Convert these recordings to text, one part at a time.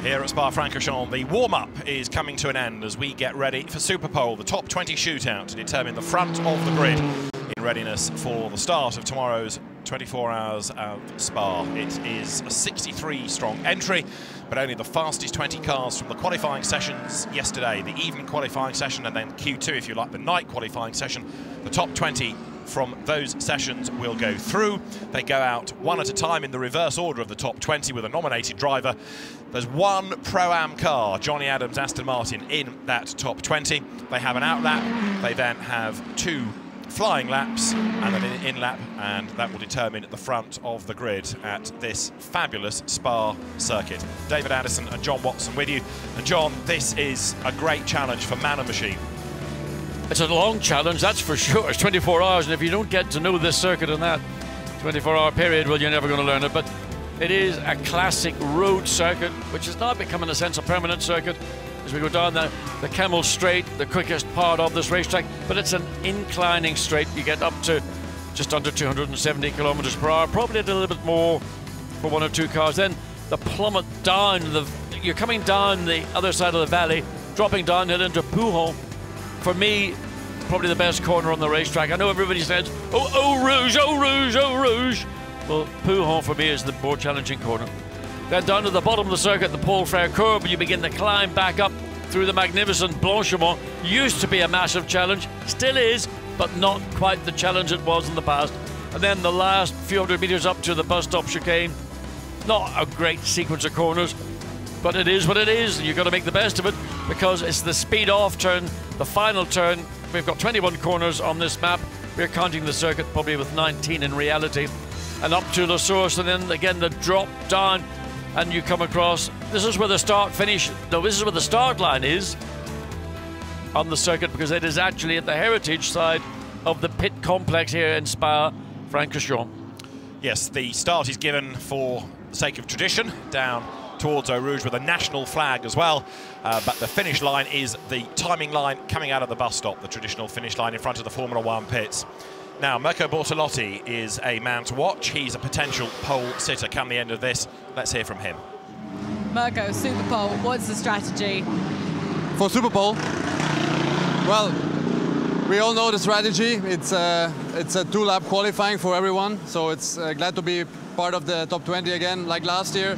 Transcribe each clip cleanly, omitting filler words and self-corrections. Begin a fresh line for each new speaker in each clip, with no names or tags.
Here at Spa-Francorchamps, the warm-up is coming to an end as we get ready for Superpole, the top 20 shootout to determine the front of the grid in readiness for the start of tomorrow's 24 hours of Spa. It is a 63-strong entry, but only the fastest 20 cars from the qualifying sessions yesterday, the evening qualifying session, and then Q2, if you like, the night qualifying session. The top 20 from those sessions will go through. They go out one at a time in the reverse order of the top 20 with a nominated driver. There's one Pro-Am car, Johnny Adams Aston Martin, in that top 20. They have an out lap, they then have two flying laps and then an in lap, and that will determine the front of the grid at this fabulous Spa circuit. David Addison and John Watson with you. And John, this is a great challenge for man and machine.
It's a long challenge, that's for sure. It's 24 hours, and if you don't get to know this circuit in that 24-hour period, well, you're never going to learn it. But it is a classic road circuit, which is now becoming, in a sense, a permanent circuit as we go down the Camel Straight, the quickest part of this racetrack. But it's an inclining straight. You get up to just under 270 kilometers per hour, probably a little bit more for one or two cars. Then the plummet down, you're coming down the other side of the valley, dropping downhill into Pouhon. For me, probably the best corner on the racetrack. I know everybody says, oh Rouge, oh Rouge, oh Rouge. Well, Pouhon for me is the more challenging corner. Then down to the bottom of the circuit, the Paul Frere curve, you begin to climb back up through the magnificent Blanchimont. Used to be a massive challenge, still is, but not quite the challenge it was in the past. And then the last few hundred meters up to the bus stop chicane. Not a great sequence of corners, but it is what it is. You've got to make the best of it because it's the speed off turn, the final turn. We've got 21 corners on this map. We're counting the circuit probably with 19 in reality. And up to the source, and then again the drop down, and you come across. This is where the start finish. No, this is where the start line is on the circuit, because it is actually at the heritage side of the pit complex here in Spa-Francorchamps.
Yes, the start is given for the sake of tradition down towards Eau Rouge with a national flag as well, but the finish line is the timing line coming out of the bus stop, the traditional finish line in front of the Formula One pits. Now, Mirko Bortolotti is a man to watch. He's a potential pole sitter come the end of this. Let's hear from him.
Mirko, Superpole, what's the strategy?
For Superpole? Well, we all know the strategy. It's a two-lap qualifying for everyone, so it's glad to be part of the top 20 again, like last year.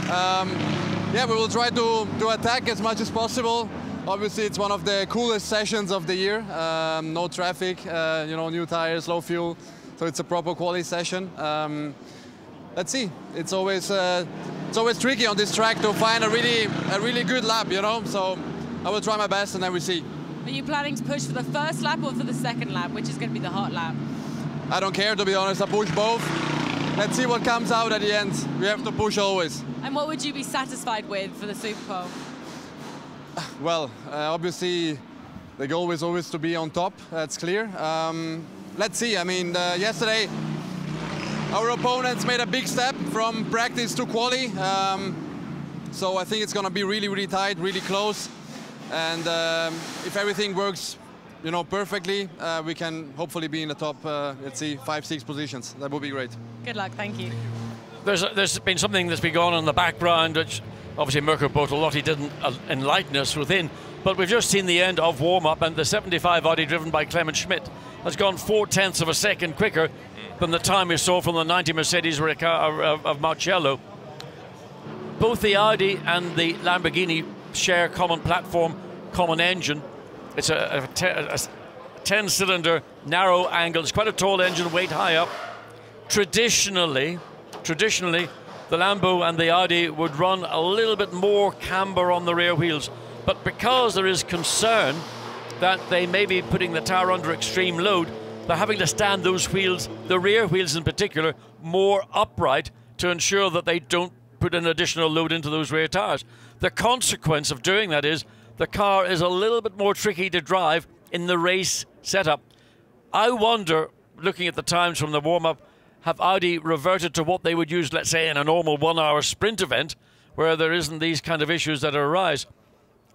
Yeah, we will try to attack as much as possible. Obviously, it's one of the coolest sessions of the year. No traffic, you know, new tires, low fuel, so it's a proper quality session. Let's see. It's always tricky on this track to find a really good lap, you know. So I will try my best, and then we see.
Are you planning to push for the first lap or for the second lap, which is going to be the hot lap?
I don't care, to be honest. I push both. Let's see what comes out at the end. We have to push always.
And what would you be satisfied with for the Superpole?
Well, obviously, the goal is always to be on top. That's clear. Let's see. I mean, yesterday, our opponents made a big step from practice to quali. So I think it's going to be really, really tight, really close. And if everything works, you know, perfectly, we can hopefully be in the top, let's see, 5-6 positions. That would be great.
Good luck. Thank you.
There's been something that's been going on in the background, which obviously Mirko Bortolotti didn't enlighten us within, but we've just seen the end of warm-up, and the 75 Audi driven by Clement Schmidt has gone 0.4 of a second quicker than the time we saw from the 90 Mercedes of Marcello. Both the Audi and the Lamborghini share common platform, common engine. It's a 10-cylinder, narrow angle. It's quite a tall engine, weight high up. Traditionally, the Lambo and the Audi would run a little bit more camber on the rear wheels. But because there is concern that they may be putting the tower under extreme load, they're having to stand those wheels, the rear wheels in particular, more upright to ensure that they don't put an additional load into those rear tires. The consequence of doing that is the car is a little bit more tricky to drive in the race setup. I wonder, looking at the times from the warm-up, have Audi reverted to what they would use, let's say, in a normal 1-hour sprint event, where there isn't these kind of issues that arise?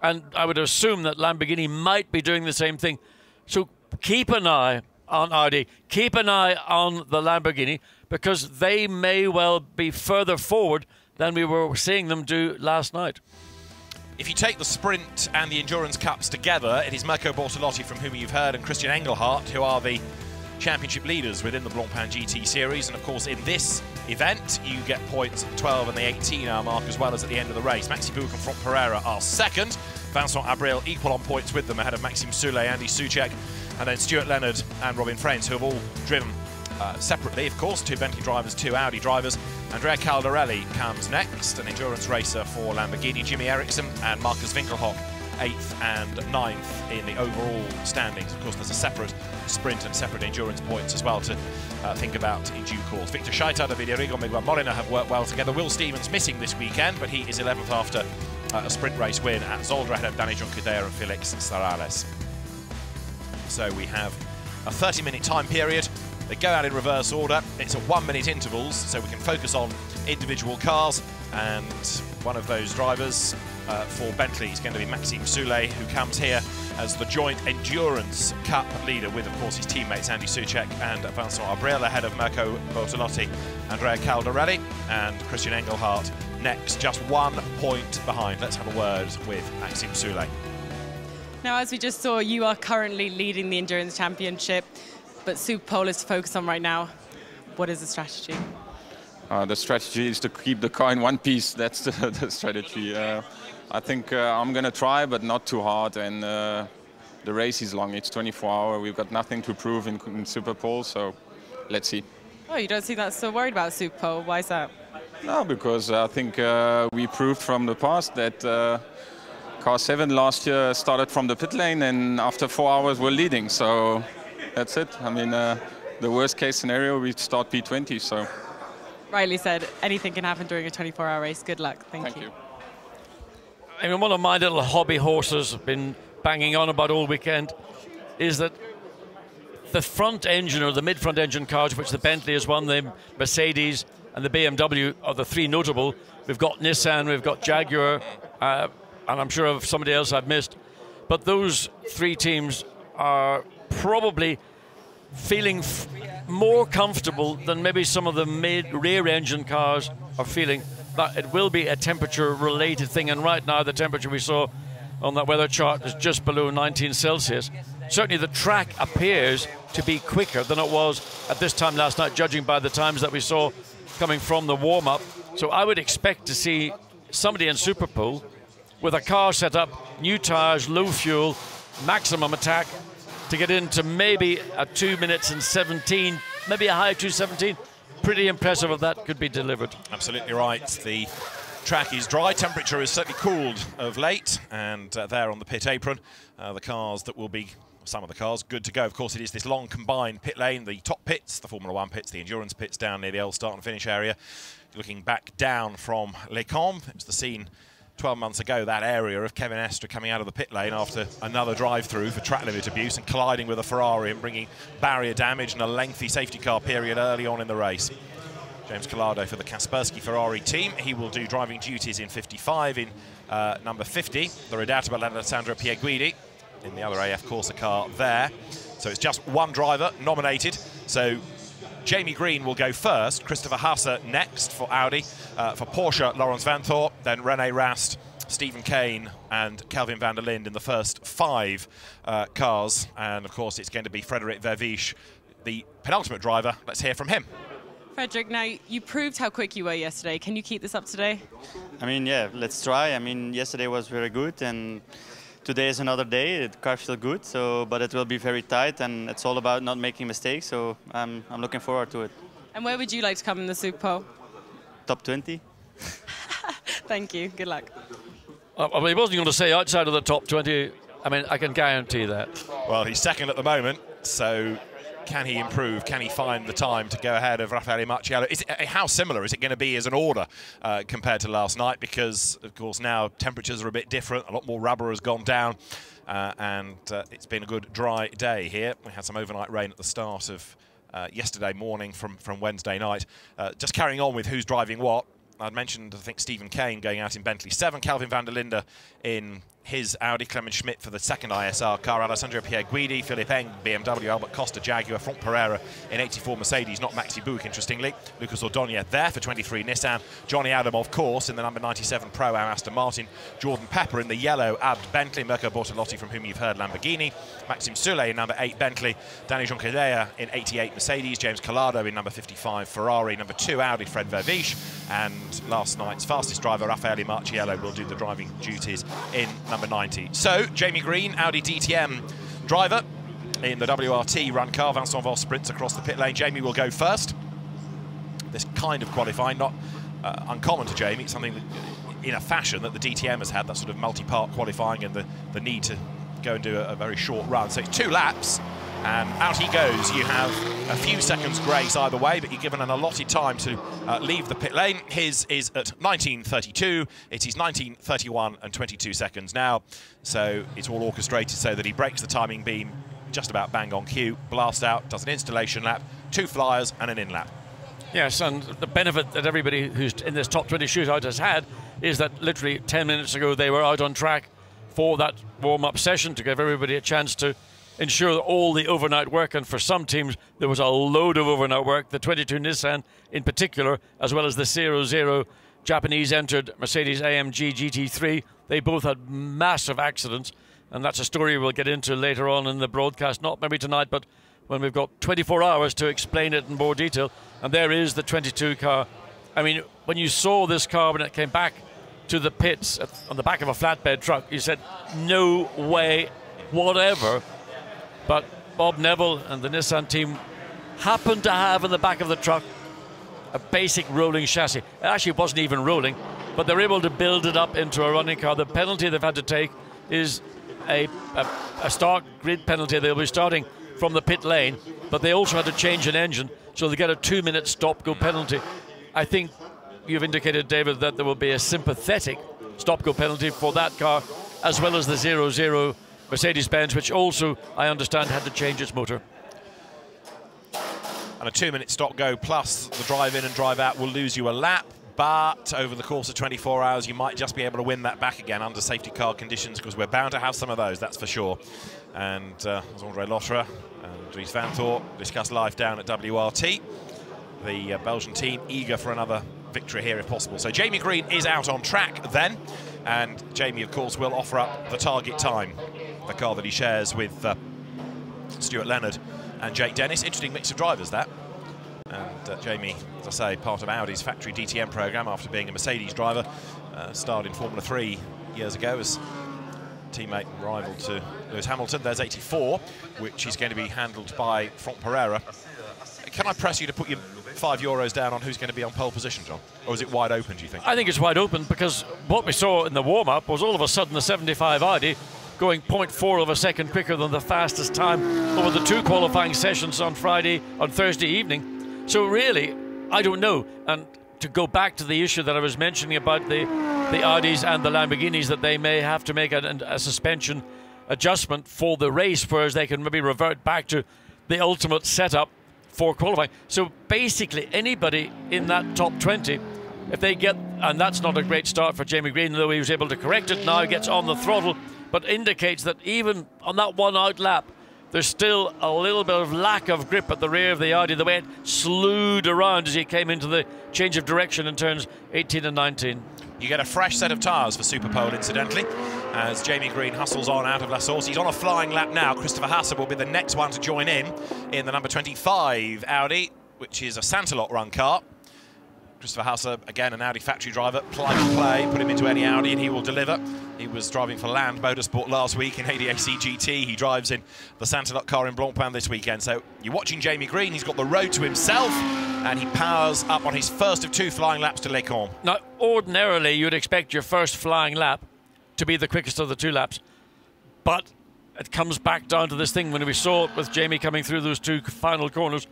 And I would assume that Lamborghini might be doing the same thing. So keep an eye on Audi, keep an eye on the Lamborghini, because they may well be further forward than we were seeing them do last night.
If you take the Sprint and the Endurance Cups together, it is Mirko Bortolotti, from whom you've heard, and Christian Engelhardt, who are the championship leaders within the Blancpain GT series. And of course, in this event, you get points at the 12 and the 18-hour mark, as well as at the end of the race. Maxi Bouc and Franck Pereira are second. Vincent Abril equal on points with them, ahead of Maxime Soulet, Andy Soucek, and then Stuart Leonard and Robin Frens, who have all driven separately, of course. 2 Bentley drivers, 2 Audi drivers. Andrea Caldarelli comes next, an endurance racer for Lamborghini. Jimmy Eriksson and Marcus Winkelhock 8th and 9th in the overall standings. Of course, there's a separate sprint and separate endurance points as well to think about in due course. Victor Scheiter, David Arrigo, Miguel Molina have worked well together. Will Stevens missing this weekend, but he is 11th after a sprint race win at Zolder, ahead of Danny Juncadella and Felix Sarales. So we have a 30-minute time period. They go out in reverse order. It's at 1-minute intervals, so we can focus on individual cars. And one of those drivers for Bentley is going to be Maxime Soulet, who comes here as the joint Endurance Cup leader with, of course, his teammates Andy Soucek and Vincent Abril, ahead of Mirko Bortolotti, Andrea Caldarelli, and Christian Engelhardt next, just 1 point behind. Let's have a word with Maxime Soulet.
Now, as we just saw, you are currently leading the Endurance Championship, but Super Pole is to focus on right now. What is the strategy?
The strategy is to keep the car in one piece. That's the strategy. I think I'm going to try, but not too hard. And the race is long. It's 24 hours. We've got nothing to prove in Super Pole, so let's see.
Oh, you don't seem that so worried about Super Pole. Why is that?
No, because I think we proved from the past that car 7 last year started from the pit lane, and after 4 hours we're leading. So that's it. I mean, the worst case scenario, we start P20. So.
Rightly said, anything can happen during a 24-hour race. Good luck. Thank you.
I mean, one of my little hobby horses have been banging on about all weekend is that the front engine or the mid-front engine cars, which the Bentley is one, the Mercedes and the BMW are the 3 notable. We've got Nissan, we've got Jaguar, and I'm sure of somebody else I've missed. But those 3 teams are probably feeling more comfortable than maybe some of the rear engine cars are feeling. But it will be a temperature related thing, and right now the temperature we saw on that weather chart is just below 19 Celsius. Certainly the track appears to be quicker than it was at this time last night, judging by the times that we saw coming from the warm-up. So I would expect to see somebody in Super Pole with a car set up, new tyres, low fuel, maximum attack, to get into maybe a 2 minutes and 17, maybe a high 2:17. Pretty impressive if that could be delivered.
Absolutely right. The track is dry. Temperature is certainly cooled of late, and there on the pit apron, the cars that will be, some of the cars, good to go. Of course, it is this long combined pit lane, the top pits, the Formula 1 pits, the endurance pits down near the old start and finish area. Looking back down from Les Combes, it was the scene 12 months ago, that area of Kevin Estre coming out of the pit lane after another drive-through for track limit abuse and colliding with a Ferrari and bringing barrier damage and a lengthy safety car period early on in the race. James Collado for the Kaspersky Ferrari team. He will do driving duties in 55 in number 50, the redoubtable Alessandro Pierguidi in the other AF Corsa car there. So it's just one driver nominated. So Jamie Green will go first, Christopher Hasse next for Audi, for Porsche, Laurens Vanthoor, then René Rast, Stephen Kane and Kelvin van der Linde in the first 5 cars. And of course it's going to be Frédéric Verviche, the penultimate driver. Let's hear from him.
Frederick, now you proved how quick you were yesterday. Can you keep this up today?
I mean, yeah, let's try. I mean, yesterday was very good, and today is another day. The car feels good, but it will be very tight, and it's all about not making mistakes. So I'm looking forward to it.
And where would you like to come in the Super Pole?
Top 20.
Thank you. Good luck.
Well, he wasn't going to say outside of the top 20. I mean, I can guarantee that.
Well, he's second at the moment, so can he improve? Can he find the time to go ahead of Raffaele Marciello? How similar is it going to be as an order compared to last night? Because, of course, now temperatures are a bit different. A lot more rubber has gone down, and it's been a good dry day here. We had some overnight rain at the start of yesterday morning from Wednesday night. Just carrying on with who's driving what, I'd mentioned, I think, Stephen Kane going out in Bentley 7, Kelvin van der Linde in his Audi, Clement Schmidt for the second ISR car, Alessandro Pierguidi, Philippe Eng, BMW, Albert Costa, Jaguar, Franck Pereira in 84 Mercedes, not Maxi Buch, interestingly. Lucas Ordonez there for 23 Nissan. Johnny Adam, of course, in the number 97 Pro Am Aston Martin. Jordan Pepper in the yellow Abt Bentley. Mirko Bortolotti, from whom you've heard, Lamborghini. Maxime Soule in number 8 Bentley. Danny Jonquilea in 88 Mercedes. James Collado in number 55 Ferrari. Number 2 Audi, Fred Verviche. And last night's fastest driver, Raffaele Marciello, will do the driving duties in number 90. So, Jamie Green, Audi DTM driver in the WRT run car. Vincent Voss sprints across the pit lane. Jamie will go first. This kind of qualifying, not uncommon to Jamie. It's something that, in a fashion that the DTM has had, that sort of multi-part qualifying and the need to go and do a very short run. So it's 2 laps. And out he goes. You have a few seconds grace either way, but you're given an allotted time to leave the pit lane. His is at 19:32. It is 19:31 and 22 seconds now. So it's all orchestrated so that he breaks the timing beam just about bang on cue, blasts out, does an installation lap, 2 flyers and an in-lap.
Yes, and the benefit that everybody who's in this top 20 shootout has had is that literally 10 minutes ago they were out on track for that warm-up session to give everybody a chance to ensure that all the overnight work, and for some teams there was a load of overnight work, the 22 Nissan in particular, as well as the 00 Japanese entered Mercedes AMG GT3. They both had massive accidents, and that's a story we'll get into later on in the broadcast, not maybe tonight, but when we've got 24 hours to explain it in more detail. And there is the 22 car. I mean, when you saw this car when it came back to the pits on the back of a flatbed truck, you said, no way, whatever. But Bob Neville and the Nissan team happened to have in the back of the truck a basic rolling chassis. It actually wasn't even rolling, but they're able to build it up into a running car. The penalty they've had to take is a start grid penalty. They'll be starting from the pit lane, but they also had to change an engine, so they get a 2-minute stop-go penalty. I think you've indicated, David, that there will be a sympathetic stop-go penalty for that car, as well as the 00 Mercedes-Benz, which also, I understand, had to change its motor.
And a 2-minute stop-go plus the drive-in and drive-out will lose you a lap, but over the course of 24 hours, you might just be able to win that back again under safety car conditions, because we're bound to have some of those, that's for sure. And as André Lotterer and Dries Van Thor discuss live down at WRT, the Belgian team eager for another victory here if possible. So Jamie Green is out on track then, and Jamie, of course, will offer up the target time, the car that he shares with Stuart Leonard and Jake Dennis. Interesting mix of drivers, that. And Jamie, as I say, part of Audi's factory DTM program after being a Mercedes driver, starred in Formula 3 years ago as teammate and rival to Lewis Hamilton. There's 84, which is going to be handled by Franck Pereira. Can I press you to put your €5 down on who's going to be on pole position, John? Or is it wide open, do you think?
I think it's wide open, because what we saw in the warm-up was all of a sudden the 75 Audi going 0.4 of a second quicker than the fastest time over the 2 qualifying sessions on Thursday evening. So really, I don't know. And to go back to the issue that I was mentioning about the Audis and the Lamborghinis, that they may have to make a suspension adjustment for the race, whereas they can maybe revert back to the ultimate setup for qualifying. So basically, anybody in that top 20, if they get, and that's not a great start for Jamie Green, though he was able to correct it, now gets on the throttle, but indicates that even on that one out lap, there's still a little bit of lack of grip at the rear of the Audi, the way it slewed around as he came into the change of direction in turns 18 and 19.
You get a fresh set of tyres for Superpole, incidentally, as Jamie Green hustles on out of La Source. He's on a flying lap now. Christopher Hasse will be the next one to join in the number 25 Audi, which is a Santalot run car. Christopher Hasse, again, an Audi factory driver, plug and play, put him into any Audi and he will deliver. He was driving for Land Motorsport last week in ADAC GT. He drives in the Santalot car in Blancpain this weekend. So you're watching Jamie Green. He's got the road to himself, and he powers up on his first of 2 flying laps to Les Combes.
Now, ordinarily, you'd expect your first flying lap to be the quickest of the 2 laps. But it comes back down to this thing when we saw it with Jamie coming through those 2 final corners.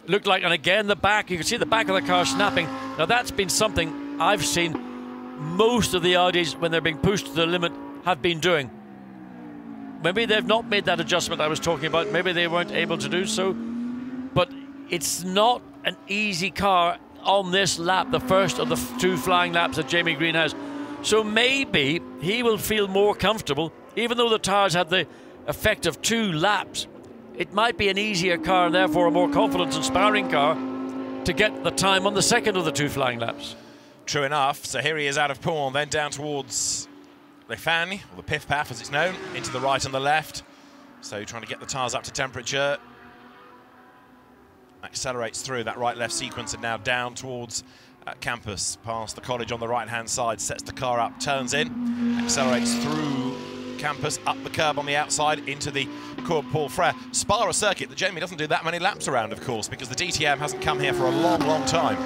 Looked like, and again, the back, you can see the back of the car snapping. Now, that's been something I've seen most of the Audis, when they're being pushed to the limit, have been doing. Maybe they've not made that adjustment I was talking about. Maybe they weren't able to do so. But it's not an easy car on this lap, the first of the 2 flying laps that Jamie Green has. So maybe he will feel more comfortable, even though the tyres had the effect of 2 laps. It might be an easier car and therefore a more confidence-inspiring car to get the time on the second of the 2 flying laps.
True enough. So here he is out of Pont, then down towards Le Fan, or the Piff Paff as it's known, into the right and the left. So trying to get the tyres up to temperature. Accelerates through that right-left sequence and now down towards campus, past the college on the right-hand side, sets the car up, turns in, accelerates through campus, up the curb on the outside into the Cours Paul Frere. Spa, a circuit that generally doesn't do that many laps around, of course, because the DTM hasn't come here for a long, long time.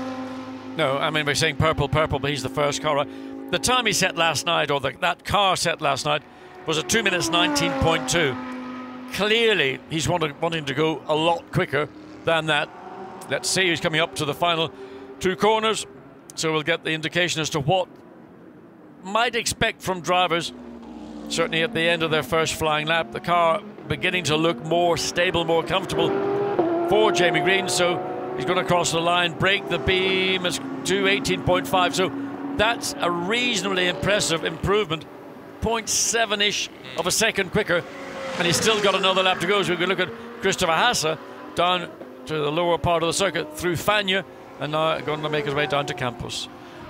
No, I mean, we're saying purple, purple, but he's the first car. The time he set last night, or that car set last night, was a 2 minutes 19.2. Clearly, he's wanting to go a lot quicker than that. Let's see, he's coming up to the final 2 corners, so we'll get the indication as to what might expect from drivers. Certainly at the end of their first flying lap, the car beginning to look more stable, more comfortable for Jamie Green. So he's going to cross the line, break the beam, it's 2:18.5. So that's a reasonably impressive improvement, 0.7-ish of a second quicker, and he's still got another lap to go. So we can look at Christopher Hasse down to the lower part of the circuit through Fagnes, and now going to make his way down to campus.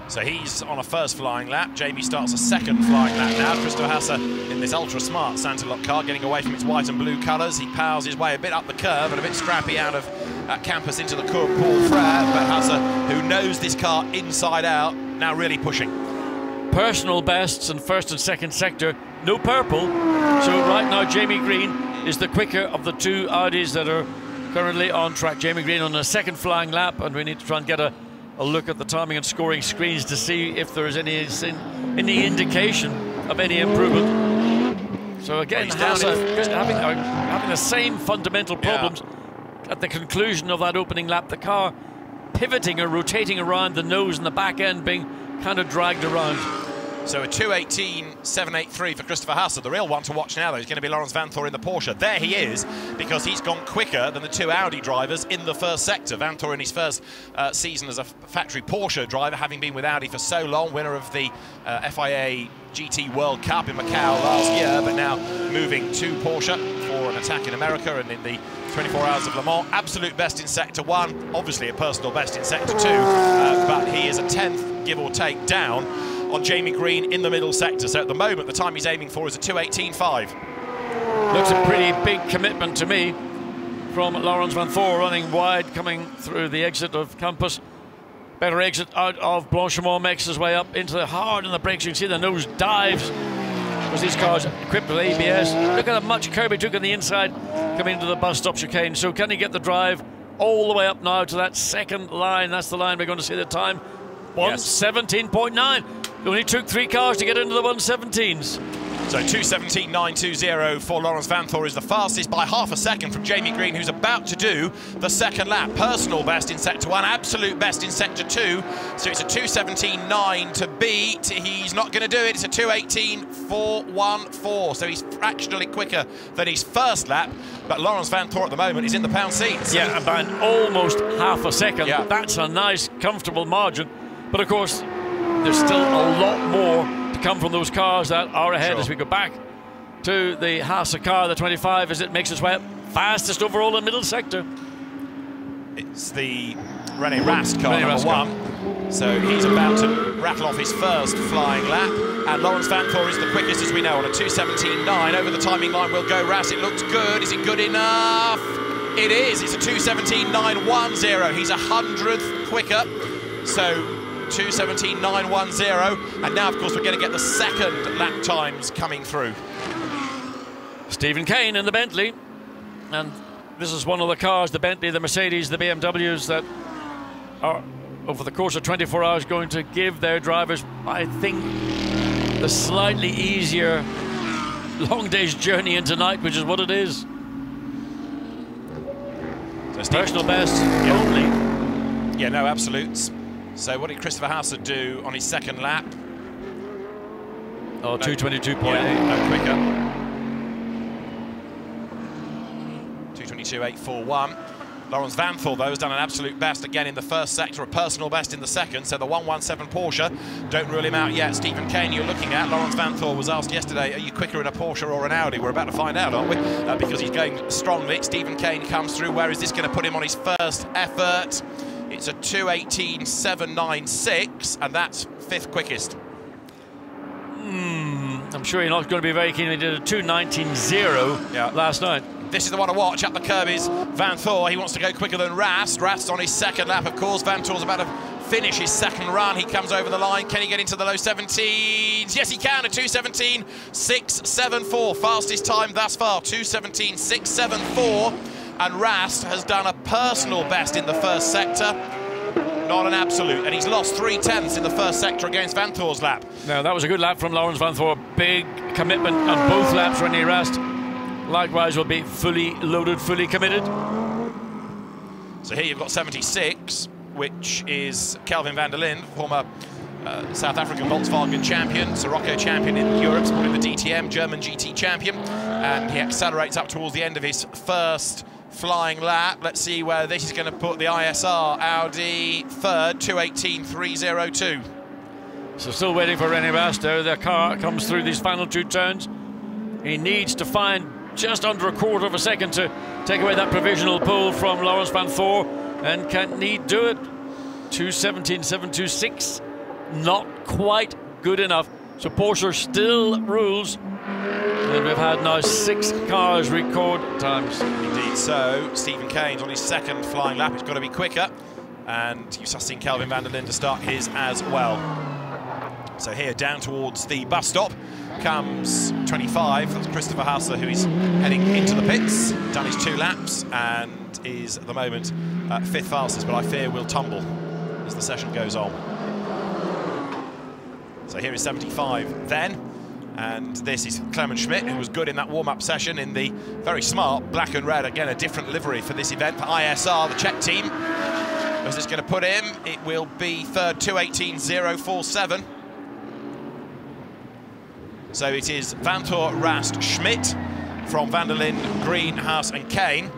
So he's on a first flying lap. Jamie starts a second flying lap now. Christopher Hasse in this ultra-smart Santilot car, getting away from its white and blue colours. He powers his way a bit up the curve and a bit scrappy out of campus into the Cours Paul Frere. But Hasse, who knows this car inside out, now really pushing.
Personal bests in first and second sector, no purple. So right now Jamie Green is the quicker of the 2 Audis that are currently on track. Jamie Green on a second flying lap, and we need to try and get a look at the timing and scoring screens to see if there is any indication of any improvement. So again, Hasse having the same fundamental problems at the conclusion of that opening lap. The car pivoting or rotating around, the nose and the back end being kind of dragged around.
So a 2:18.783 for Christopher Hasse. The real one to watch now, though, is going to be Laurens Vanthoor in the Porsche. There he is, because he's gone quicker than the 2 Audi drivers in the first sector. Vanthoor in his first season as a factory Porsche driver, having been with Audi for so long, winner of the FIA GT World Cup in Macau last year, but now moving to Porsche for an attack in America and in the 24 Hours of Le Mans. Absolute best in Sector 1, obviously a personal best in Sector 2, but he is a 10th, give or take, down on Jamie Green in the middle sector. So at the moment, the time he's aiming for is a 2:18.5.
Looks a pretty big commitment to me from Laurens Vanthoor, running wide, coming through the exit of campus. Better exit out of Blanchimont, makes his way up into the hard on the brakes. You can see the nose dives, because these cars equipped with ABS. Look at how much curb he took on the inside coming into the bus stop chicane. So can he get the drive all the way up now to that second line? That's the line we're going to see the time. 1:17.9. It only took 3 cars to get into the 1:17s.
So 2:17.920 for Laurens Vanthoor is the fastest by half a second from Jamie Green, who's about to do the second lap. Personal best in Sector 1, absolute best in Sector 2. So it's a 2:17.9 to beat. He's not going to do it. It's a 2:18.414. So he's fractionally quicker than his first lap. But Laurens Vanthoor at the moment is in the pound seats.
Yeah, about almost half a second.
Yeah.
That's a nice, comfortable margin. But of course, there's still a lot more to come from those cars that are ahead. As we go back to the Hasse car, the 25, as it makes its way up. Fastest overall in middle sector.
It's the René Rast car, number 1. So he's about to rattle off his first flying lap. And Laurens Vanthoor is the quickest, as we know, on a 2:17.9. Over the timing line will go Rast. It looks good. Is it good enough? It is. It's a 2:17.910. He's 100th quicker. So 2:17.910, and now of course we're going to get the second lap times coming through.
Stephen Kane in the Bentley, and this is one of the cars, the Bentley, the Mercedes, the BMWs, that are over the course of 24 hours going to give their drivers, I think, the slightly easier long day's journey into night, which is what it is. So personal best only.
Yeah, no, absolutes. So what did Christopher Hasse do on his second lap?
Oh, 2:22.8.
Yeah, no quicker. 2:22.841. Laurens Vanthoor, though, has done an absolute best again in the first sector, a personal best in the second. So the 117 Porsche, don't rule him out yet. Stephen Kane, you're looking at. Laurens Vanthoor was asked yesterday, are you quicker in a Porsche or an Audi? We're about to find out, aren't we? Because he's going strongly. Stephen Kane comes through. Where is this going to put him on his first effort? It's a 2:18.796, and that's 5th quickest.
I'm sure you're not going to be very keen. He did a 2:19.0 last night.
This is the one to watch. Up the curb is Vanthoor. He wants to go quicker than Rast. Rast's on his second lap, of course. Vanthoor's about to finish his second run. He comes over the line. Can he get into the low 17s? Yes, he can. A 2:17.674. Fastest time thus far. 2:17.674. And Rast has done a personal best in the first sector. Not an absolute, and he's lost 3/10 in the first sector against Vanthoor's lap.
Now, that was a good lap from Laurens Vanthoor. Big commitment on both laps. René Rast, likewise, will be fully loaded, fully committed.
So here you've got 76, which is Kelvin van der Linde, former South African Volkswagen champion, Sirocco champion in Europe, sporting the DTM, German GT champion, and he accelerates up towards the end of his first flying lap. Let's see where this is going to put the ISR. Audi third, 2:18.302.
So still waiting for René Rast. The car comes through these final 2 turns. He needs to find just under a quarter of a second to take away that provisional pole from Laurens Vanthoor. And can he do it? 2:17.726. Not quite good enough. So Porsche still rules. And we've had now 6 cars record times.
Indeed so. Stephen Kane's on his second flying lap. It's got to be quicker. And you've just seen Kelvin van der Linde to start his as well. So here, down towards the bus stop, comes 25. That's Christopher Hassler, who is heading into the pits. Done his 2 laps and is, at the moment, 5th fastest. But I fear will tumble as the session goes on. So here is 75 then. And this is Clement Schmidt, who was good in that warm-up session in the very smart black and red. Again, a different livery for this event for ISR, the Czech team. Where's this going to put him? It will be third, 2:18.047. So it is Vanthoor, Rast, Schmidt from van der Linde, Green, Haas and Kane.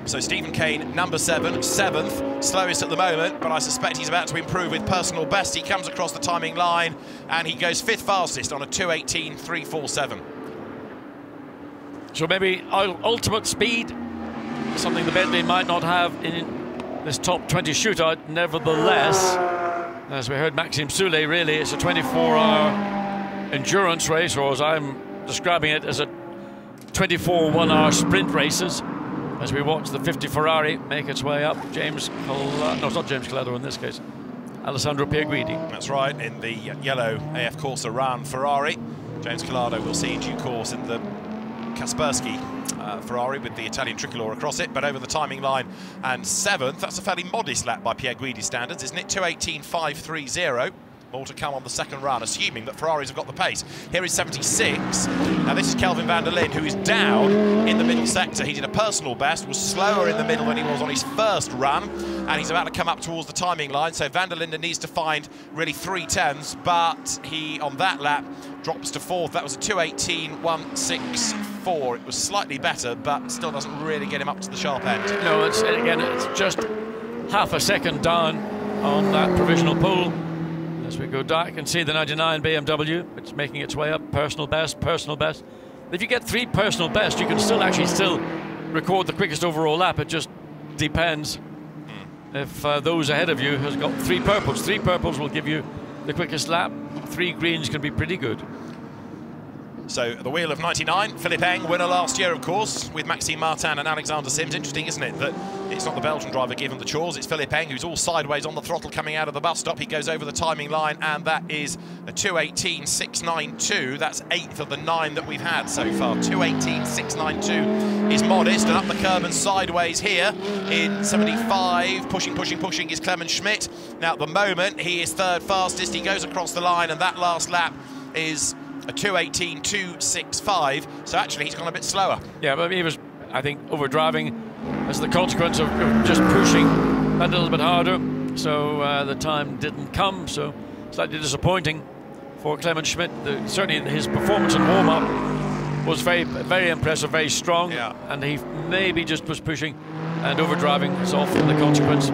So Stephen Kane, number 7, 7th, slowest at the moment, but I suspect he's about to improve with personal best. He comes across the timing line and he goes 5th fastest on a 2:18.347.
So maybe ultimate speed, something the Bentley might not have in this top 20 shootout. Nevertheless, as we heard Maxime Soulet, really it's a 24-hour endurance race, or as I'm describing it, as a 24 one-hour sprint races. As we watch the 50 Ferrari make its way up, no, it's not James Collado in this case, Alessandro Pierguidi.
That's right, in the yellow AF Corsa Ran Ferrari. James Collado will see in due course in the Kaspersky Ferrari with the Italian tricolour across it, but over the timing line and 7th. That's a fairly modest lap by Pierguidi standards, isn't it? 2:18.530. More to come on the second run, assuming that Ferraris have got the pace. Here is 76. Now this is Kelvin van der Linde, who is down in the middle sector. He did a personal best, was slower in the middle than he was on his first run, and he's about to come up towards the timing line. So van der Linde needs to find really 3/10s, but he, on that lap, drops to 4th. That was a 2:18.164. It was slightly better, but still doesn't really get him up to the sharp end.
No, it's just half a second down on that provisional pole. As we go down, you can see the 99 BMW. It's making its way up. Personal best, personal best. If you get 3 personal best, you can still record the quickest overall lap. It just depends if those ahead of you has got 3 purples. 3 purples will give you the quickest lap. 3 greens can be pretty good.
So the wheel of 99, Philippe Eng, winner last year, of course, with Maxime Martin and Alexander Sims. Interesting, isn't it, that it's not the Belgian driver given the chores, it's Philippe Eng, who's all sideways on the throttle coming out of the bus stop. He goes over the timing line, and that is a 2:18.692. That's 8th of the 9 that we've had so far. 2:18.692 is modest, and up the curb and sideways here in 75, pushing is Clement Schmidt. Now at the moment, he is 3rd fastest. He goes across the line, and that last lap is a 2:18.265, so actually he's gone a bit slower.
Yeah, but he was, I think, overdriving as the consequence of just pushing a little bit harder, so the time didn't come, so slightly disappointing for Clement Schmidt. Certainly his performance in warm-up was very, very impressive, very strong, and he maybe just was pushing and overdriving is often the consequence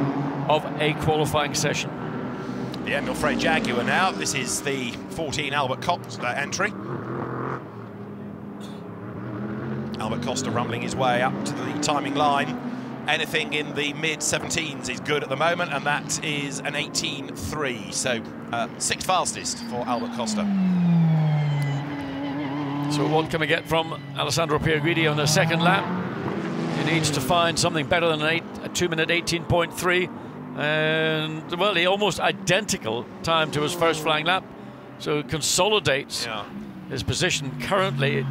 of a qualifying session.
The Emil Frey Jaguar now. This is the 14 Albert Costa entry. Albert Costa rumbling his way up to the timing line. Anything in the mid-17s is good at the moment, and that is an 18.3, so 6th fastest for Albert Costa.
So what can we get from Alessandro Pierguidi on the second lap? He needs to find something better than a 2-minute 18.3, and well, he almost identical time to his first flying lap, so it consolidates his position currently.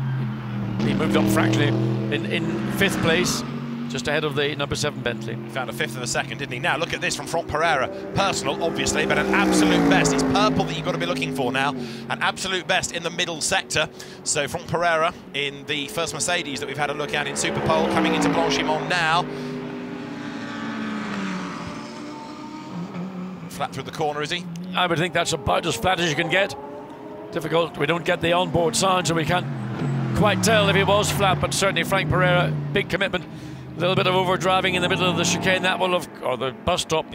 He moved up fractionally in 5th place, just ahead of the number 7 Bentley.
Found a 5th of a second, didn't he? Now look at this from Franck Pereira. Personal, obviously, but an absolute best. It's purple that you've got to be looking for now. An absolute best in the middle sector. So Franck Pereira in the first Mercedes that we've had a look at in Superpole, coming into Blanchimont now. Flat through the corner, is he?
I would think that's about as flat as you can get. Difficult. We don't get the onboard sign, so we can't quite tell if he was flat, but certainly Franck Pereira, big commitment. A little bit of overdriving in the middle of the chicane, that will have, or the bus stop,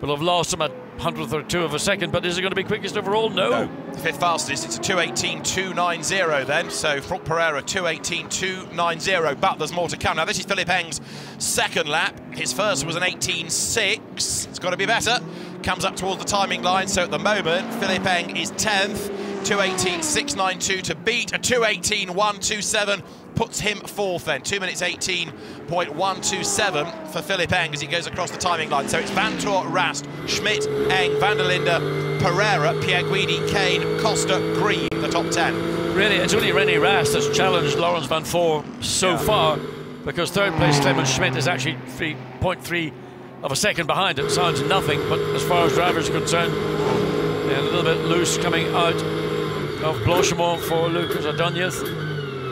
will have lost him a 100th or 2 of a second, but is it going to be quickest overall? No.
5th fastest, it's a 2:18.290 then, so Franck Pereira 2:18.290, but there's more to come. Now this is Philippe Eng's second lap. His first was an 18.6, it's got to be better. Comes up towards the timing line, so at the moment, Philippe Eng is 10th, 2:18.692 to beat, a 2:18.127 puts him 4th then, 2 minutes 18.127 for Philippe Eng as he goes across the timing line. So it's Vantour, Rast, Schmidt, Eng, van der Linde, Pereira, Pierguidi, Kane, Costa, Green, the top 10.
Really, it's only René Rast that's challenged Laurens van Voor so far, because 3rd place Clemens Schmidt is actually 3.3 of a second behind. It sounds nothing, but as far as drivers are concerned, a little bit loose coming out of Blanchimont for Lucas Ordóñez.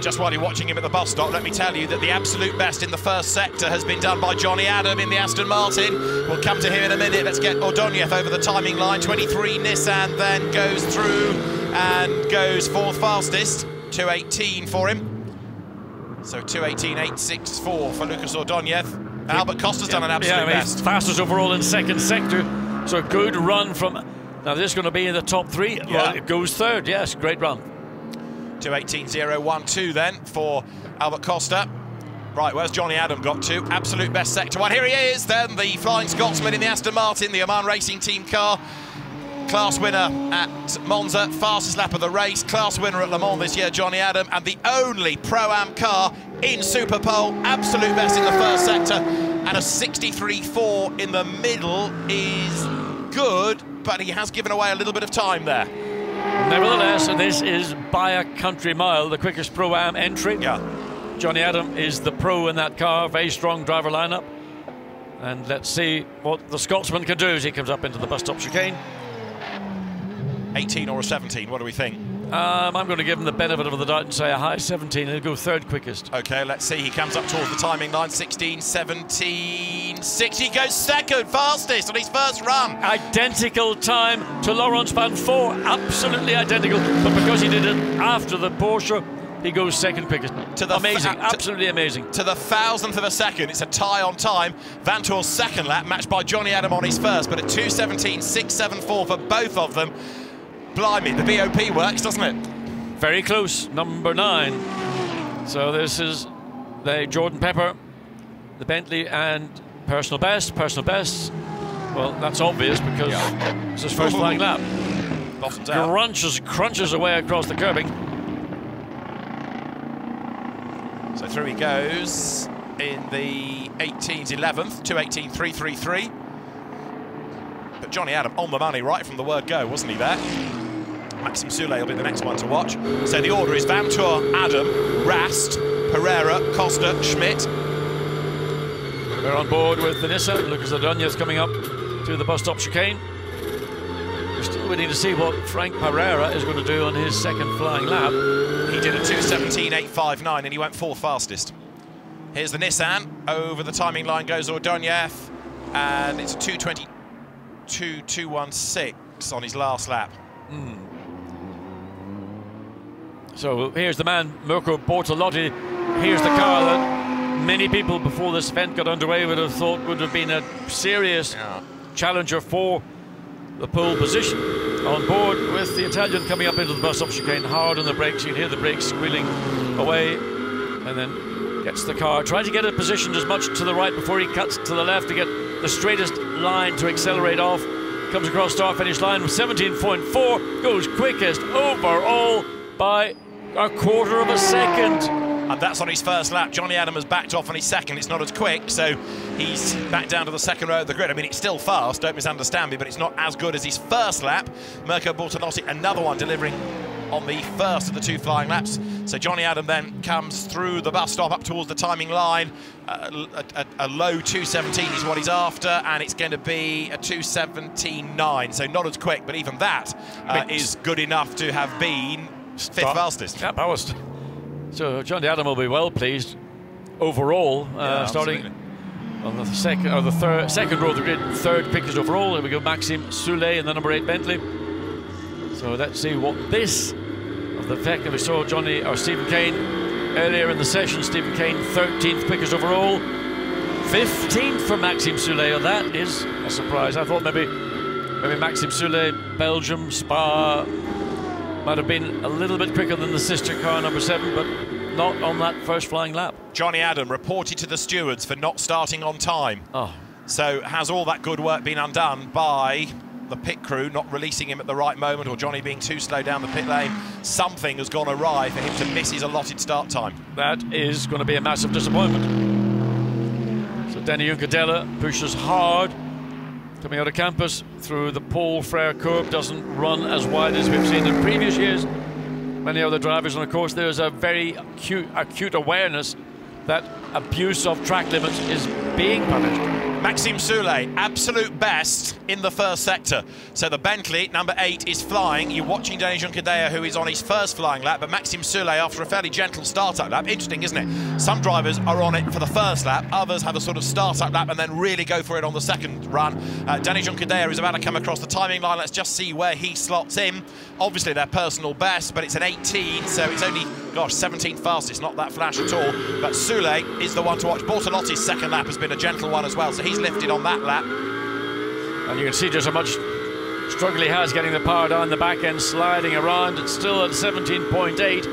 Just while you're watching him at the bus stop, let me tell you that the absolute best in the first sector has been done by Johnny Adam in the Aston Martin. We'll come to him in a minute. Let's get Ordóñez over the timing line. 23 Nissan then goes through and goes 4th fastest. 2:18 for him. So 2:18.864 for Lucas Ordóñez. Albert Costa's done an absolute best.
Fastest overall in 2nd sector. So a good run from... Now this is going to be in the top 3. Well, it goes 3rd. Yes, great run.
2:18.012 then for Albert Costa. Right, where's Johnny Adam got to? Absolute best sector 1. Here he is then, the Flying Scotsman in the Aston Martin, the Oman Racing Team car. Class winner at Monza, fastest lap of the race. Class winner at Le Mans this year, Johnny Adam, and the only Pro-Am car in Superpole. Absolute best in the first sector, and a 63.4 in the middle is good, but he has given away a little bit of time there.
Nevertheless, this is by a country mile the quickest Pro-Am entry. Johnny Adam is the pro in that car, very strong driver lineup. And let's see what the Scotsman can do as he comes up into the bus stop chicane.
18 or a 17, what do we think?
I'm going to give him the benefit of the doubt and say a high 17. He'll go 3rd quickest.
Okay, let's see. He comes up towards the timing line. 16, 17, 60. He goes 2nd fastest on his first run.
Identical time to Laurens van Voor. Absolutely identical. But because he did it after the Porsche, he goes 2nd quickest. Amazing, absolutely amazing.
To the 1,000th of a second. It's a tie on time. Vantour's 2nd lap, matched by Johnny Adam on his first, but at 2:17.674 for both of them. Blimey, the BOP works, doesn't it?
Very close, number 9. So this is the Jordan Pepper, the Bentley, and personal best. Personal best, well, that's obvious because it's his first flying lap.
Bottoms out.
Crunches away across the curbing.
So through he goes in the 18s, 11th, 2:18.333. But Johnny Adam on the money right from the word go, wasn't he there? Maxime Soulet will be the next one to watch. So the order is Vantour, Adam, Rast, Pereira, Costa, Schmidt.
We're on board with the Nissan. Lucas Ordóñez coming up to the bus stop chicane. We're still waiting to see what Franck Pereira is going to do on his 2nd flying lap.
He did a 2:17.859 and he went 4th fastest. Here's the Nissan. Over the timing line goes Ordóñez, and it's a 2:22.216 on his last lap.
So here's the man, Mirko Bortolotti. Here's the car that many people before this event got underway would have thought would have been a serious challenger for the pole position. On board with the Italian coming up into the bus-up chicane, hard on the brakes. You can hear the brakes squealing away, and then gets the car. Tries to get it positioned as much to the right before he cuts to the left to get the straightest line to accelerate off. Comes across start-finish line with 17.4, goes quickest overall by a quarter of a second.
And that's on his first lap. Johnny Adam has backed off on his second. It's not as quick, so he's back down to the second row of the grid. I mean, it's still fast, don't misunderstand me, but it's not as good as his first lap. Mirko Bortolotti, another one delivering on the first of the 2 flying laps. So Johnny Adam then comes through the bus stop up towards the timing line. A low 2:17 is what he's after, and it's going to be a 2:17.9, so not as quick, but even that is good enough to have been 5th fastest.
Yeah, ballast. So Johnny Adam will be well pleased overall, starting on the second row of the grid, 3rd quickest overall. Here we go, Maxime Soulet in the number 8 Bentley. So let's see what this of the fact that we saw Stephen Kane earlier in the session. Stephen Kane 13th quickest overall, 15th for Maxime Soulet. That is a surprise. I thought maybe Maxime Soulet, Belgium, Spa, might have been a little bit quicker than the sister car, number 7, but not on that first flying lap.
Johnny Adam reported to the stewards for not starting on time. So has all that good work been undone by the pit crew not releasing him at the right moment, or Johnny being too slow down the pit lane? Something has gone awry for him to miss his allotted start time.
That is going to be a massive disappointment. So Danny Juncadella pushes hard, coming out of campus through the Paul Frere curve, doesn't run as wide as we've seen in previous years. Many other drivers, and of course there's a very acute awareness that abuse of track limits is being punished.
Maxime Soulet, absolute best in the first sector. So the Bentley, number 8, is flying. You're watching Danny Juncadella, who is on his first flying lap, but Maxime Soulet, after a fairly gentle start-up lap, interesting, isn't it? Some drivers are on it for the first lap, others have a sort of start-up lap and then really go for it on the second run. Danny Juncadella is about to come across the timing line. Let's just see where he slots in. Obviously, their personal best, but it's an 18, so it's only, gosh, 17th fastest, not that flash at all. But Soulet is the one to watch. Bortolotti's second lap has been a gentle one as well, so he's lifted on that lap.
And you can see just how much struggle he has getting the power down the back end, sliding around. It's still at 17.8,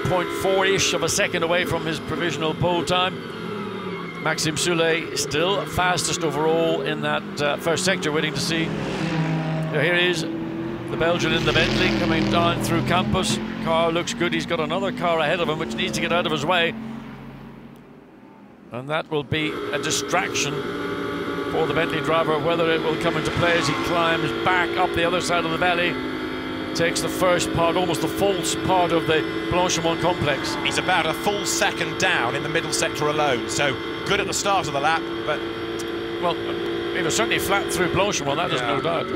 0.4-ish of a second away from his provisional pole time. Maxime Soulet still fastest overall in that first sector, waiting to see. Here he is, the Belgian in the Bentley coming down through campus. Car looks good. He's got another car ahead of him which needs to get out of his way, and that will be a distraction for the Bentley driver. Whether it will come into play as he climbs back up the other side of the valley, takes the first part, almost the false part of the Blanchimont complex.
He's about a full second down in the middle sector alone, so good at the start of the lap, but...
Well, he was certainly flat through Blanchimont, that is no doubt.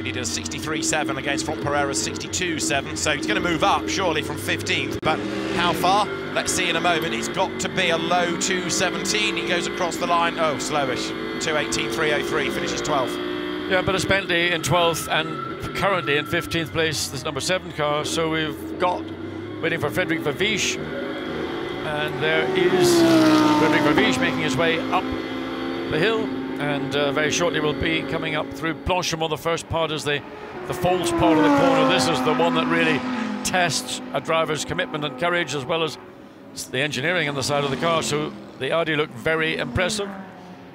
He did a 63.7 against Franck Pereira's 62.7, so he's going to move up, surely, from 15th. But how far? Let's see in a moment. It's got to be a low 2.17. He goes across the line. Oh, slowish. 2.18.303, finishes 12th.
Yeah, but it's Bentley in 12th and currently in 15th place, this number 7 car. So we've got, waiting for Frederic Verviche. And there is Frederic Verviche making his way up the hill. And very shortly we'll be coming up through Blanchimont. The first part is the false part of the corner. This is the one that really tests a driver's commitment and courage, as well as the engineering on the side of the car. So the Audi looked very impressive.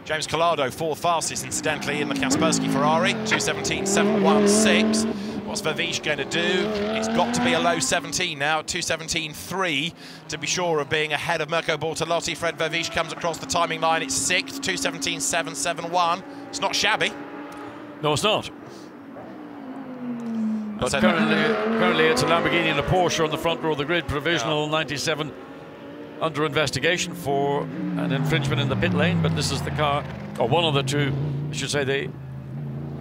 James Collado, 4th fastest, incidentally, in the Kaspersky Ferrari, 2:17.716. What's Verviche going to do? It's got to be a low 17 now, 2:17.3 to be sure of being ahead of Mirko Bortolotti. Fred Verviche comes across the timing line. It's 6th, 2:17.771. It's not shabby.
No, it's not. But currently it's a Lamborghini and a Porsche on the front row of the grid. Provisional 97 under investigation for an infringement in the pit lane, but this is the car, or one of the two, I should say, the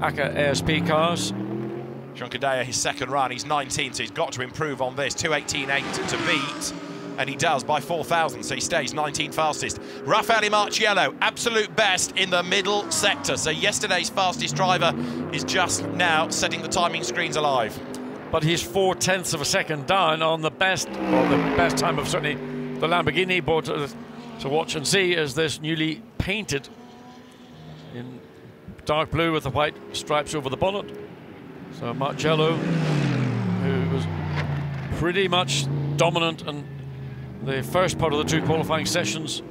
ACA ASP cars.
Juncadella, his second run, he's 19, so he's got to improve on this. 2:18.8 to beat, and he does by 4,000, so he stays 19th fastest. Raffaele Marciello, absolute best in the middle sector. So yesterday's fastest driver is just now setting the timing screens alive.
but he's 4/10 of a second down on the best, or the best time of certainly the Lamborghini board to watch and see, as this newly painted in dark blue with the white stripes over the bonnet. So Marcello, who was pretty much dominant in the first part of the 2 qualifying sessions,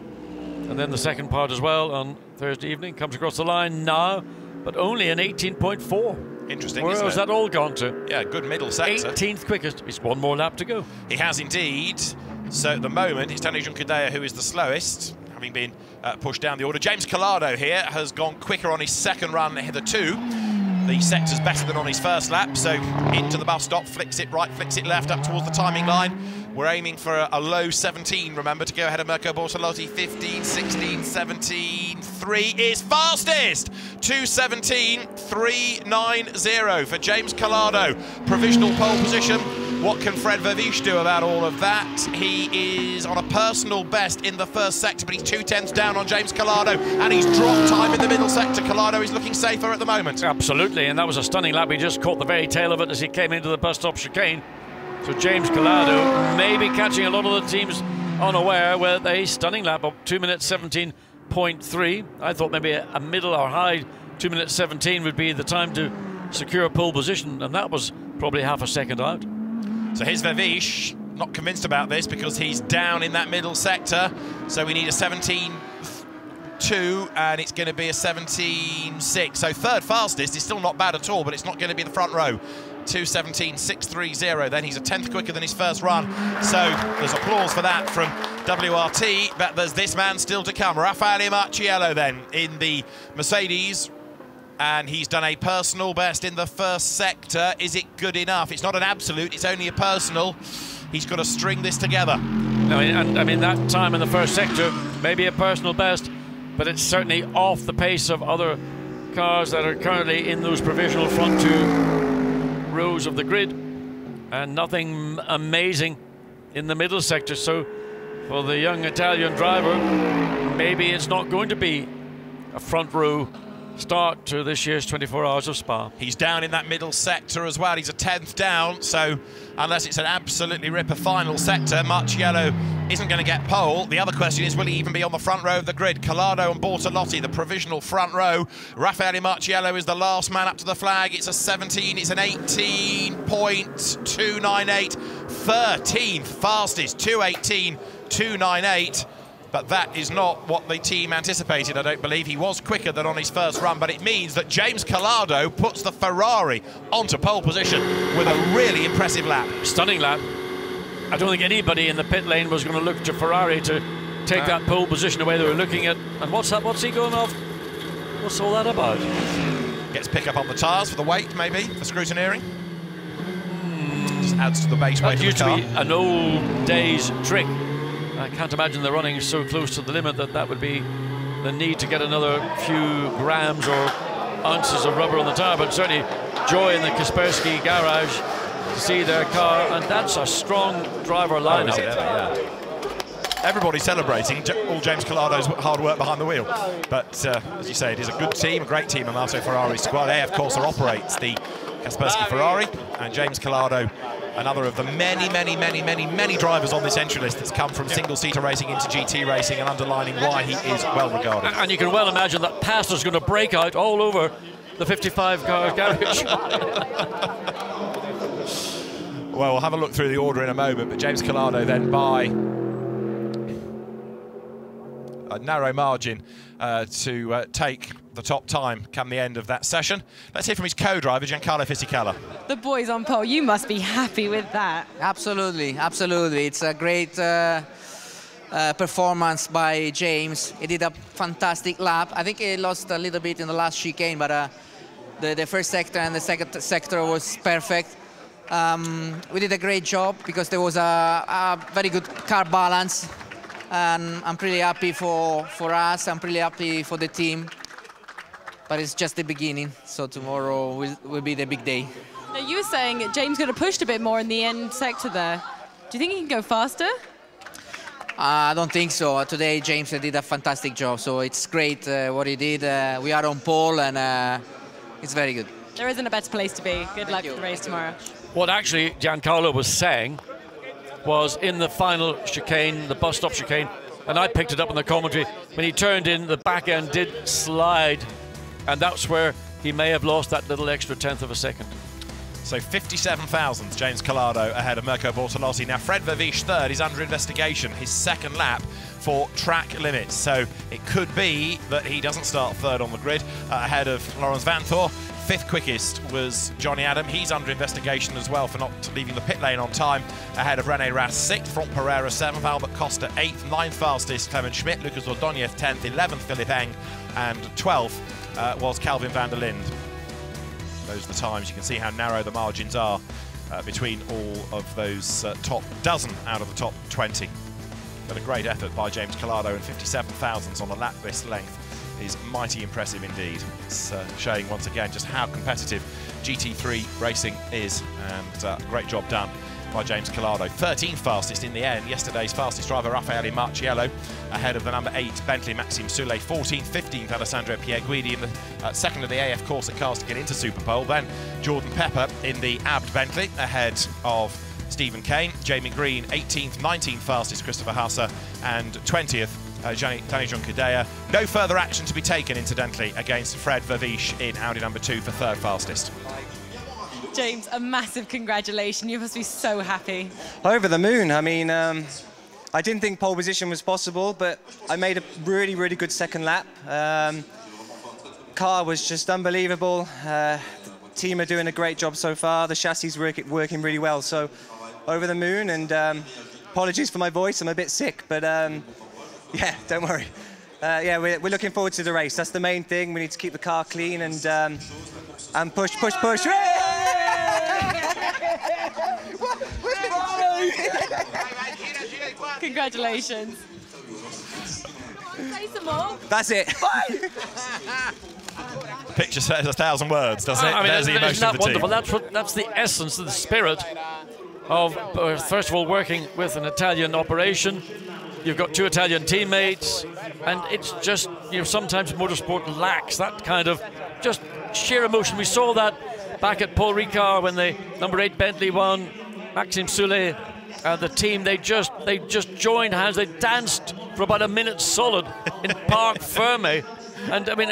and then the second part as well on Thursday evening, comes across the line now, but only an 18.4.
Interesting.
Where has that all gone to?
Yeah, good middle sector.
18th quickest. It's 1 more lap to go.
He has indeed. So at the moment, it's Tony Juncadella who is the slowest, having been pushed down the order. James Collado here has gone quicker on his second run hitherto. The sector's better than on his first lap, so into the bus stop, flicks it right, flicks it left, up towards the timing line. We're aiming for a low 17, remember, to go ahead of Mirko Bortolotti. 15, 16, 17, 3 is fastest! 2:17.390 for James Collado. Provisional pole position. What can Fred Vervish do about all of that? He is on a personal best in the first sector, but he's 2/10 down on James Collado, and he's dropped time in the middle sector. Collado is looking safer at the moment.
Absolutely, and that was a stunning lap. He just caught the very tail of it as he came into the bus stop chicane. So James Collado may be catching a lot of the teams unaware with a stunning lap of 2:17.3. I thought maybe a middle or high 2:17 would be the time to secure a pole position, and that was probably half a second out.
So here's Vervish, not convinced about this because he's down in that middle sector. So we need a 17.2 and it's going to be a 17.6. So third fastest is still not bad at all, but it's not going to be the front row. 2:17.630, then he's a 10th quicker than his first run. So there's applause for that from WRT, but there's this man still to come. Raffaele Marciello then in the Mercedes, and he's done a personal best in the first sector. Is it good enough? It's not an absolute, it's only a personal. He's got to string this together.
I mean, that time in the first sector, maybe a personal best, but it's certainly off the pace of other cars that are currently in those provisional front 2 rows of the grid, and nothing amazing in the middle sector. So for the young Italian driver, maybe it's not going to be a front row start to this year's 24 Hours of Spa.
He's down in that middle sector as well. He's a 10th down, so unless it's an absolutely ripper final sector, Marciello isn't going to get pole. The other question is, will he even be on the front row of the grid? Collado and Bortolotti, the provisional front row. Raffaele Marciello is the last man up to the flag. It's a 17, it's an 18.298. 13th fastest, 2:18.298. But that is not what the team anticipated, I don't believe. He was quicker than on his first run, but it means that James Collado puts the Ferrari onto pole position with a really impressive lap.
Stunning lap. I don't think anybody in the pit lane was going to look to Ferrari to take that pole position away. They were looking at, and what's that? What's he going off? What's all that about?
Gets pick up on the tyres for the weight, maybe, for scrutineering. Just adds to the base weight of the car.
That used to be an old days trick. I can't imagine they're running so close to the limit that would be the need to get another few grams or ounces of rubber on the tyre, but certainly joy in the Kaspersky garage to see their car, and that's a strong driver lineup.
Yeah. Everybody's celebrating all James Collado's hard work behind the wheel, but as you say, it is a good team, a great team, Amato Ferrari's squad. A, of course, operates the Kaspersky Ferrari, and James Collado, another of the many drivers on this entry list that's come from single-seater racing into GT racing, and underlining why he is well regarded.
And you can well imagine that Pastor's going to break out all over the 55-car garage.
Well, we'll have a look through the order in a moment, but James Collado then by a narrow margin to take the top time come the end of that session. Let's hear from his co-driver, Giancarlo Fisichella.
The boys on pole, you must be happy with that.
Absolutely. It's a great performance by James. He did a fantastic lap. I think he lost a little bit in the last chicane, but the first sector and the second sector was perfect. We did a great job because there was a very good car balance. And I'm pretty happy for us. I'm pretty happy for the team. But it's just the beginning. So tomorrow will be the big day.
Now, you were saying James could have pushed a bit more in the end sector there. Do you think he can go faster?
I don't think so. Today, James did a fantastic job. So it's great what he did. We are on pole, and it's very good.
There isn't a better place to be. Good luck for the race tomorrow.
what actually Giancarlo was saying was in the final chicane, the bus stop chicane, and I picked it up in the commentary, when he turned in, the back end did slide, and that's where he may have lost that little extra tenth of a second.
So 57 thousandths, James Collado ahead of Mirko Bortolotti. Now Fred Vervish third is under investigation, his second lap for track limits. So it could be that he doesn't start third on the grid ahead of Lawrence Vanthoor. Fifth quickest was Johnny Adam. He's under investigation as well for not leaving the pit lane on time ahead of Rene Rast sixth, Franck Pereira seventh, Albert Costa eighth, ninth fastest Clement Schmidt, Lucas Ordóñez 10th, 11th Philippe Eng, and 12th was Calvin van der Linde. Those are the times. You can see how narrow the margins are between all of those top dozen out of the top 20. But a great effort by James Collado, and 57 thousandths on the lap this length is mighty impressive indeed. It's showing once again just how competitive GT3 racing is, and great job done by James Collado. 13th fastest in the end, yesterday's fastest driver Raffaele Marciello ahead of the number 8 Bentley Maxime Soulet, 14th, 15th Alessandro Pierguidi in the second of the AF Corsa cars to get into Superpole. Then Jordan Pepper in the Abt Bentley ahead of Stephen Kane, Jamie Green 18th, 19th fastest Christopher Hasse, and 20th Danny Junkadea. No further action to be taken, incidentally, against Fred Vervish in Audi number 2 for third fastest.
James, a massive congratulations. You must be so happy.
Over the moon. I mean, I didn't think pole position was possible, but I made a really, really good second lap. Car was just unbelievable. The team are doing a great job so far. The chassis is working really well. So, over the moon, and apologies for my voice. I'm a bit sick, but yeah, don't worry. Yeah, we're looking forward to the race. That's the main thing. We need to keep the car clean and push, push, push.
Congratulations. Say some more.
That's it.
The picture says 1,000 words, doesn't it?
I mean,
There's the emotion of the
wonderful?
team.
That's the essence of the spirit of, first of all, working with an Italian operation. You've got 2 Italian teammates, and it's just, you know, sometimes motorsport lacks that kind of just sheer emotion. We saw that back at Paul Ricard when the number 8 Bentley won. Maxime Soulet, the team, they just joined hands. They danced for about a minute solid in Parc Fermé, and I mean,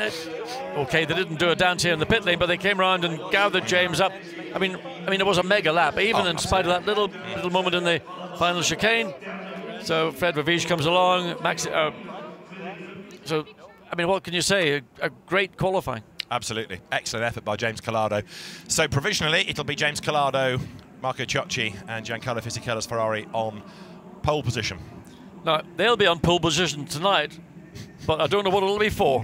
okay, they didn't do a dance here in the pit lane, but they came around and gathered James up. I mean, it was a mega lap, even in spite of that little moment in the final chicane. So Fred Vervish comes along. So, I mean, what can you say? A great qualifying.
Absolutely. Excellent effort by James Collado. So provisionally, it'll be James Collado, Marco Ciocci, and Giancarlo Fisichella's Ferrari on pole position.
Now, they'll be on pole position tonight, but I don't know what it'll be for.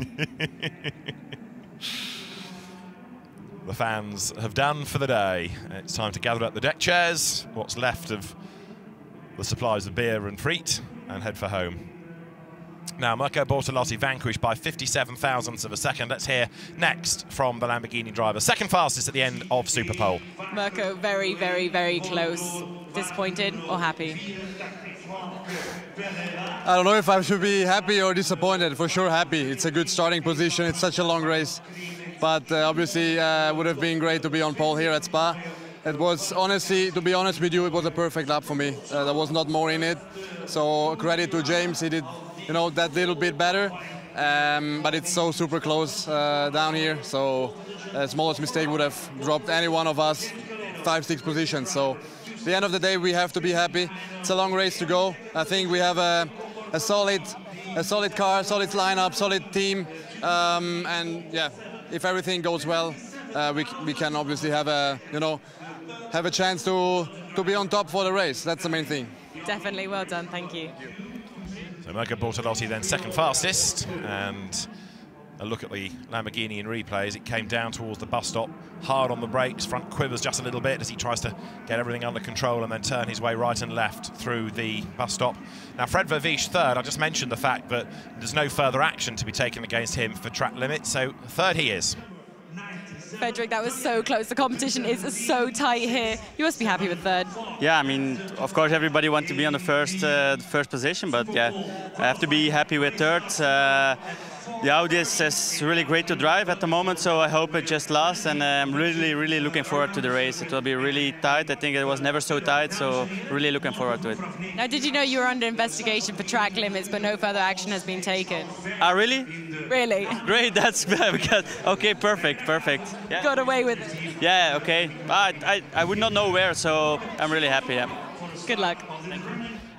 The fans have done for the day. It's time to gather up the deck chairs, what's left of the supplies of beer and frites, and head for home. Now, Mirko Bortolotti vanquished by 57 thousandths of a second. Let's hear next from the Lamborghini driver. Second fastest at the end of Superpole.
Mirko, very, very, very close. Disappointed or happy?
I don't know if I should be happy or disappointed. For sure happy. It's a good starting position. It's such a long race. But obviously would have been great to be on pole here at Spa. It was, honestly, to be honest with you, it was a perfect lap for me. There was not more in it. So credit to James, he did, you know, that little bit better. But it's so super close down here. So the smallest mistake would have dropped any one of us 5-6 positions. So at the end of the day, we have to be happy. It's a long race to go. I think we have a solid car, solid lineup, solid team. And yeah, if everything goes well, we can obviously have a, you know, have a chance to be on top for the race. That's the main thing.
Definitely, well done, thank you.
So Mirko Bortolotti then second fastest, and a look at the Lamborghini in replay as it came down towards the bus stop, hard on the brakes, front quivers just a little bit as he tries to get everything under control and then turn his way right and left through the bus stop. Now Fred Vervish third. I just mentioned the fact that there's no further action to be taken against him for track limits, so third he is.
Frederick, that was so close. The competition is so tight here. You must be happy with third.
Yeah, I mean, of course, everybody wants to be on the first position, but yeah, I have to be happy with third. The Audi is really great to drive at the moment, so I hope it just lasts, and I'm really looking forward to the race. It will be really tight. I think it was never so tight, so really looking forward to it.
Now, did you know you were under investigation for track limits, but no further action has been taken?
Ah, really?
Really?
Great, that's because, okay, perfect. Yeah.
Got away with it.
Yeah, okay. I would not know where, so I'm really happy. Yeah.
Good luck.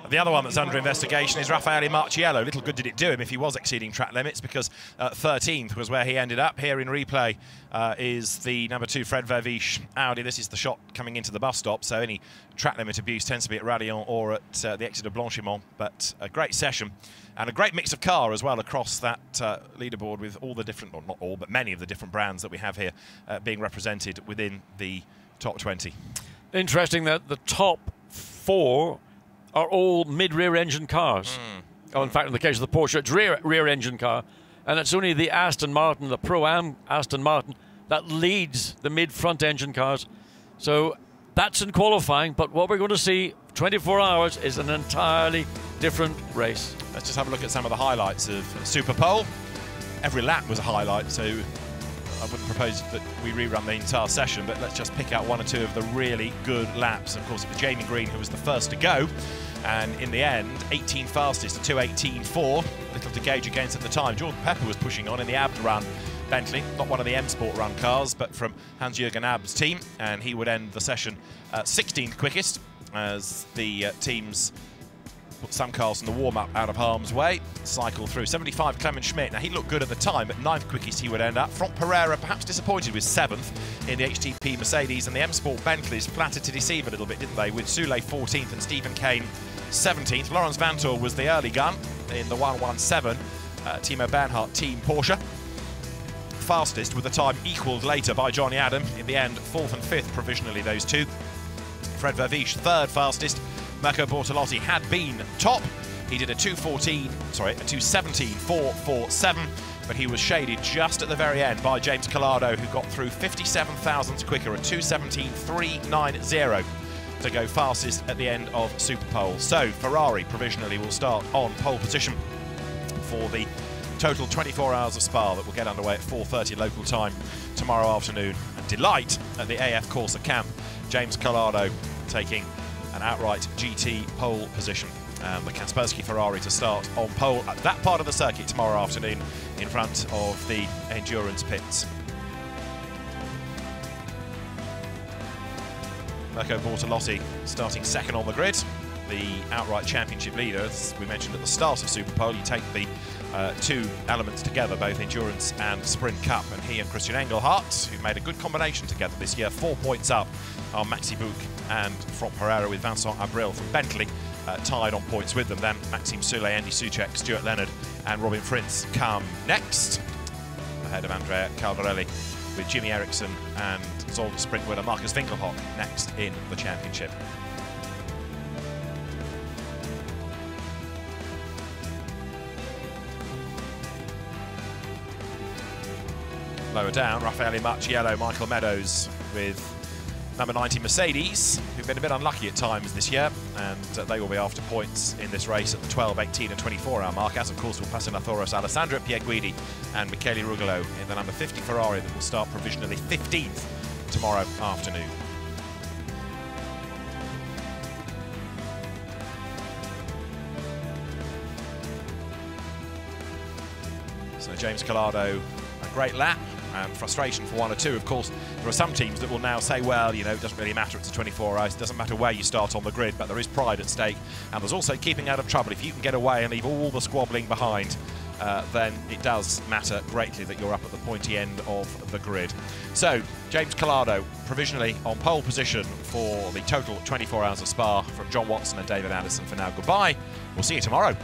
The other one that's under investigation is Raffaele Marciello. Little good did it do him if he was exceeding track limits, because 13th was where he ended up. Here in replay is the number 2 Fred Verviche Audi. This is the shot coming into the bus stop, so any track limit abuse tends to be at Raillon or at the exit of Blanchimont. But a great session and a great mix of car as well across that leaderboard, with all the different, or not all, but many of the different brands that we have here being represented within the top 20.
Interesting that the top 4 are all mid-rear engine cars. Oh, in fact, in the case of the Porsche, it's rear engine car. And it's only the Aston Martin, the Pro-Am Aston Martin, that leads the mid-front engine cars. So that's in qualifying, but what we're going to see 24 hours is an entirely different race.
Let's just have a look at some of the highlights of Super Pole. Every lap was a highlight, so I wouldn't propose that we rerun the entire session, but let's just pick out 1 or 2 of the really good laps. Of course, it was Jamie Green who was the first to go, and in the end, 18 fastest to 2:18.4. Little to gauge against at the time. Jordan Pepper was pushing on in the Abt run. Bentley, not one of the M Sport run cars, but from Hans-Jürgen Abt's team, and he would end the session 16th quickest as the teams put some cars in the warm-up out of harm's way. Cycle through 75 Clement Schmidt. Now, he looked good at the time, but 9th quickest he would end up. Franck Pereira perhaps disappointed with 7th in the HTP Mercedes, and the M Sport Bentleys flattered to deceive a little bit, didn't they, with Soule 14th and Stephen Kane 17th. Lawrence Vantor was the early gun in the 117 Timo Bernhardt team Porsche. Fastest, with a time equalled later by Johnny Adam. In the end, 4th and 5th provisionally, those two. Fred Verviche, 3rd fastest. Mirko Bortolotti had been top. He did a 2:17.447, but he was shaded just at the very end by James Collado, who got through 57 thousandths quicker at 2:17.390 to go fastest at the end of Super Pole. So Ferrari provisionally will start on pole position for the total 24 hours of Spa that will get underway at 4:30 local time tomorrow afternoon. And delight at the AF Corsa camp, James Collado taking an outright GT pole position. The Kaspersky Ferrari to start on pole at that part of the circuit tomorrow afternoon in front of the endurance pits. Mirko Bortolotti starting 2nd on the grid, the outright championship leader. As we mentioned at the start of Super Pole, you take the 2 elements together, both endurance and sprint cup, and he and Christian Engelhardt, who've made a good combination together this year, 4 points up on Maxi Bouc and Franck Pereira, with Vincent Abril from Bentley tied on points with them. Then Maxime Soule, Andy Soucek, Stuart Leonard and Robin Frintz come next, ahead of Andrea Caldarelli, with Jimmy Eriksson and Zolder sprint winner Marcus Winkelhock next in the championship. Lower down, Raffaele Marciello, Michael Meadows with number 90 Mercedes, who've been a bit unlucky at times this year, and they will be after points in this race at the 12, 18 and 24-hour mark, as of course will Passanathoros, Alessandro Pierguidi and Michele Rugolo in the number 50 Ferrari that will start provisionally 15th tomorrow afternoon. So James Collado, a great lap. And frustration for 1 or 2. Of course, there are some teams that will now say, well, you know, it doesn't really matter, it's a 24 hours, it doesn't matter where you start on the grid, but there is pride at stake, and there's also keeping out of trouble. If you can get away and leave all the squabbling behind, then it does matter greatly that you're up at the pointy end of the grid. So, James Collado provisionally on pole position for the total 24 hours of Spa. From John Watson and David Anderson for now, goodbye. We'll see you tomorrow.